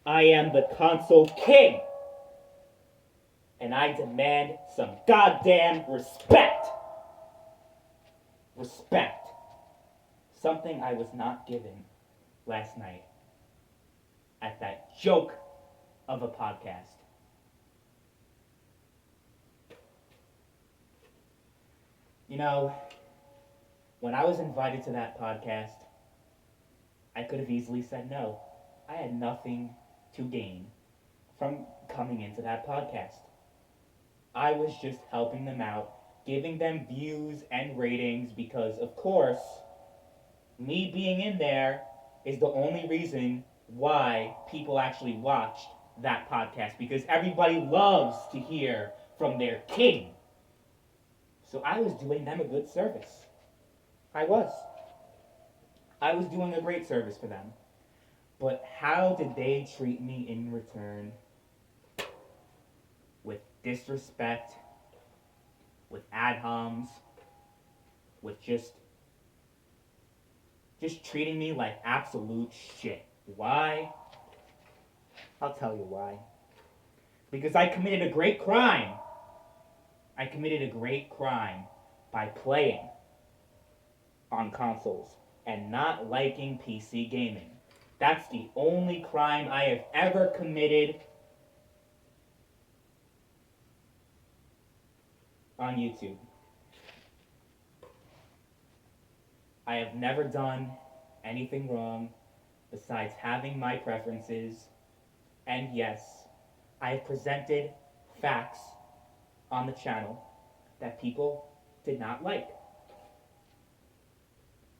I am the console king, and I demand some goddamn respect. Respect. Something I was not given last night at that joke of a podcast. You know, when I was invited to that podcast, I could have easily said no. I had nothing to gain from coming into that podcast. I was just helping them out, giving them views and ratings because, of course, me being in there is the only reason why people actually watched that podcast because everybody loves to hear from their king. So I was doing them a good service. I was. I was doing a great service for them. But how did they treat me in return? With disrespect, with ad homs, with just treating me like absolute shit. Why? I'll tell you why. Because I committed a great crime. I committed a great crime by playing on consoles and not liking PC gaming. That's the only crime I have ever committed on YouTube. I have never done anything wrong besides having my preferences. And yes, I have presented facts on the channel that people did not like.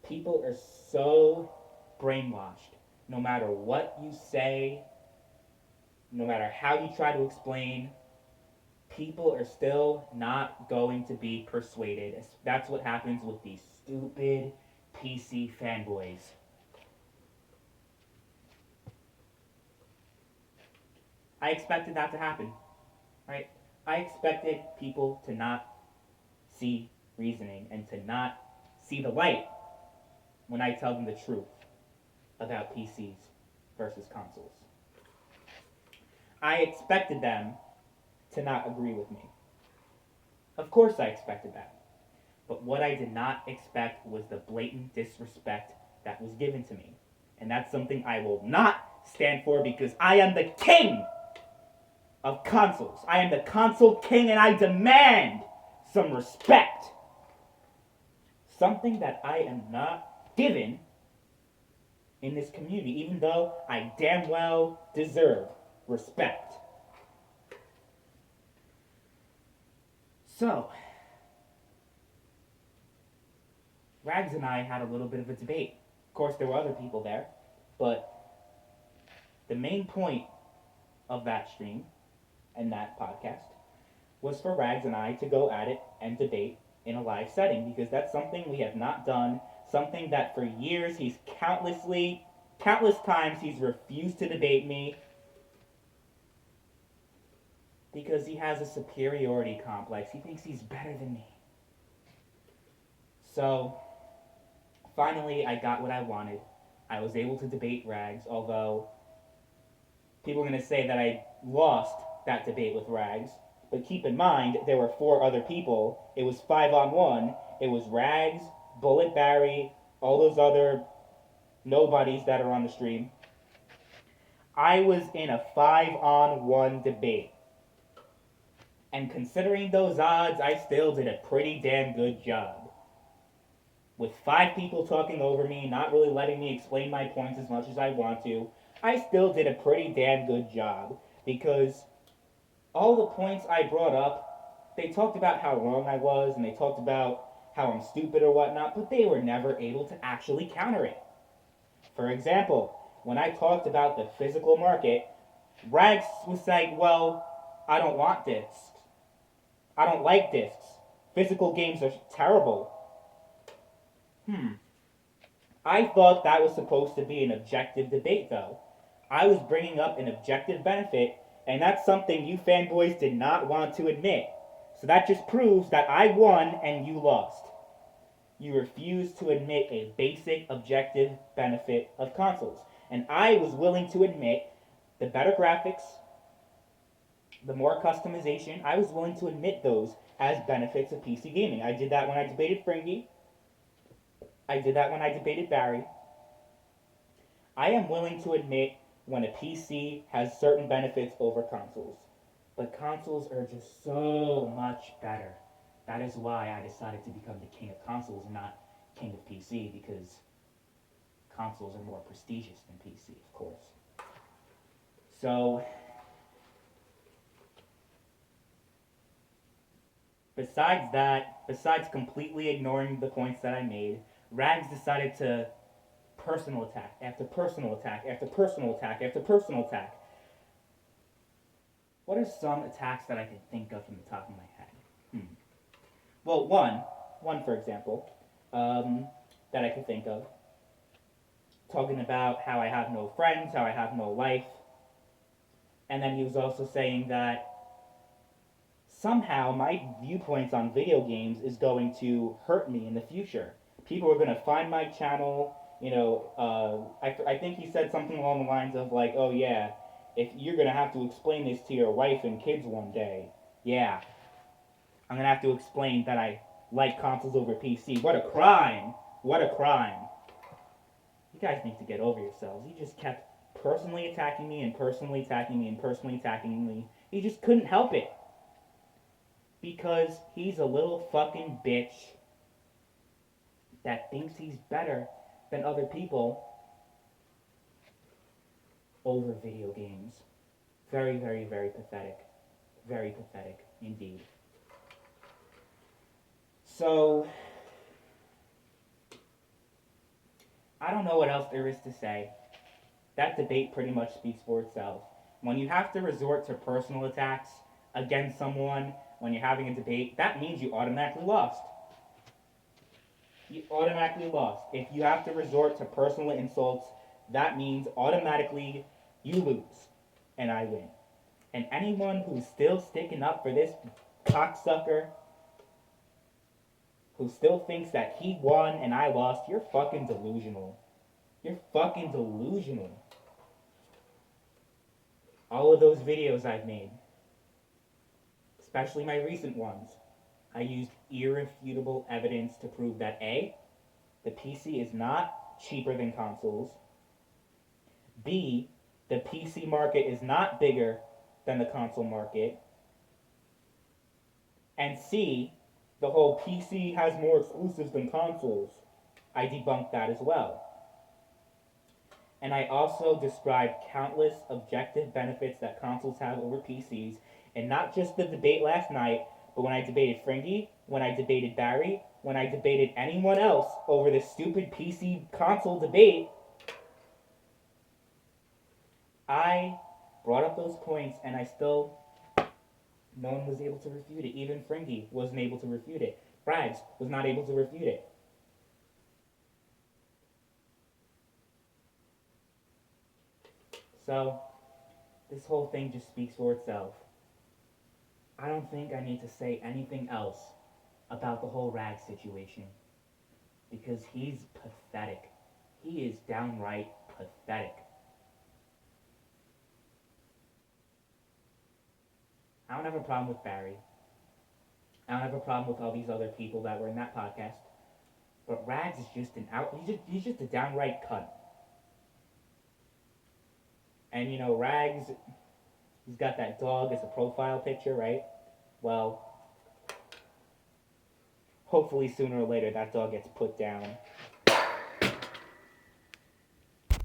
People are so brainwashed. No matter what you say, no matter how you try to explain, people are still not going to be persuaded. That's what happens with these stupid PC fanboys. I expected that to happen, right? I expected people to not see reasoning and to not see the light when I tell them the truth about PCs versus consoles. I expected them to not agree with me. Of course I expected that. But what I did not expect was the blatant disrespect that was given to me. And that's something I will not stand for because I am the king of consoles. I am the console king and I demand some respect. Something that I am not given in this community, even though I damn well deserve respect. So, Rags and I had a little bit of a debate. Of course, there were other people there, but the main point of that stream and that podcast was for Rags and I to go at it and debate in a live setting because that's something we have not done, something that for years countless times he's refused to debate me because he has a superiority complex. He thinks he's better than me. So, finally, I got what I wanted. I was able to debate Rags, although people are going to say that I lost that debate with Rags. But keep in mind, there were 4 other people. It was 5-on-1. It was Rags, Bullet Barry, all those other nobodies that are on the stream. I was in a 5-on-1 debate. And considering those odds, I still did a pretty damn good job. With 5 people talking over me, not really letting me explain my points as much as I want to, I still did a pretty damn good job. Because all the points I brought up, they talked about how wrong I was, and they talked about how I'm stupid or whatnot, but they were never able to actually counter it. For example, when I talked about the physical market, Rags was saying, well, I don't want discs. I don't like discs. Physical games are terrible. I thought that was supposed to be an objective debate, though. I was bringing up an objective benefit, and that's something you fanboys did not want to admit. So that just proves that I won and you lost. You refused to admit a basic objective benefit of consoles. And I was willing to admit The better graphics, the more customization, I was willing to admit those as benefits of PC gaming. I did that when I debated Fringy. I did that when I debated Barry. I am willing to admit when a PC has certain benefits over consoles. But consoles are just so much better. That is why I decided to become the king of consoles and not king of PC, because consoles are more prestigious than PC, of course. So, besides completely ignoring the points that I made, Rags decided to personal attack after personal attack after personal attack after personal attack. What are some attacks that I can think of from the top of my head? Well, one for example, that I can think of, talking about how I have no friends, how I have no life, and then he was also saying that somehow my viewpoints on video games is going to hurt me in the future. People are going to find my channel. I think he said something along the lines of like, oh yeah, if you're going to have to explain this to your wife and kids one day, yeah, I'm going to have to explain that I like consoles over PC. What a crime! What a crime! You guys need to get over yourselves. He just kept personally attacking me and personally attacking me and personally attacking me. He just couldn't help it. Because he's a little fucking bitch that thinks he's better than other people over video games. Very, very, very pathetic. Very pathetic indeed. So, I don't know what else there is to say. That debate pretty much speaks for itself. When you have to resort to personal attacks against someone when you're having a debate, that means you automatically lost. You automatically lost. If you have to resort to personal insults, that means automatically you lose and I win. And anyone who's still sticking up for this cocksucker, who still thinks that he won and I lost, you're fucking delusional. You're fucking delusional. All of those videos I've made, especially my recent ones, I used irrefutable evidence to prove that A, the PC is not cheaper than consoles, B, the PC market is not bigger than the console market, and C, the whole PC has more exclusives than consoles. I debunked that as well. And I also described countless objective benefits that consoles have over PCs, and not just the debate last night, but when I debated Fringy, when I debated Barry, when I debated anyone else over this stupid PC console debate, I brought up those points and no one was able to refute it. Even Fringy wasn't able to refute it. Frags was not able to refute it. So, this whole thing just speaks for itself. I don't think I need to say anything else about the whole Rag situation, because he's pathetic. He is downright pathetic. I don't have a problem with Barry. I don't have a problem with all these other people that were in that podcast. But Rags is just he's just a downright cunt. And Rags, he's got that dog as a profile picture, right? Well, hopefully sooner or later that dog gets put down.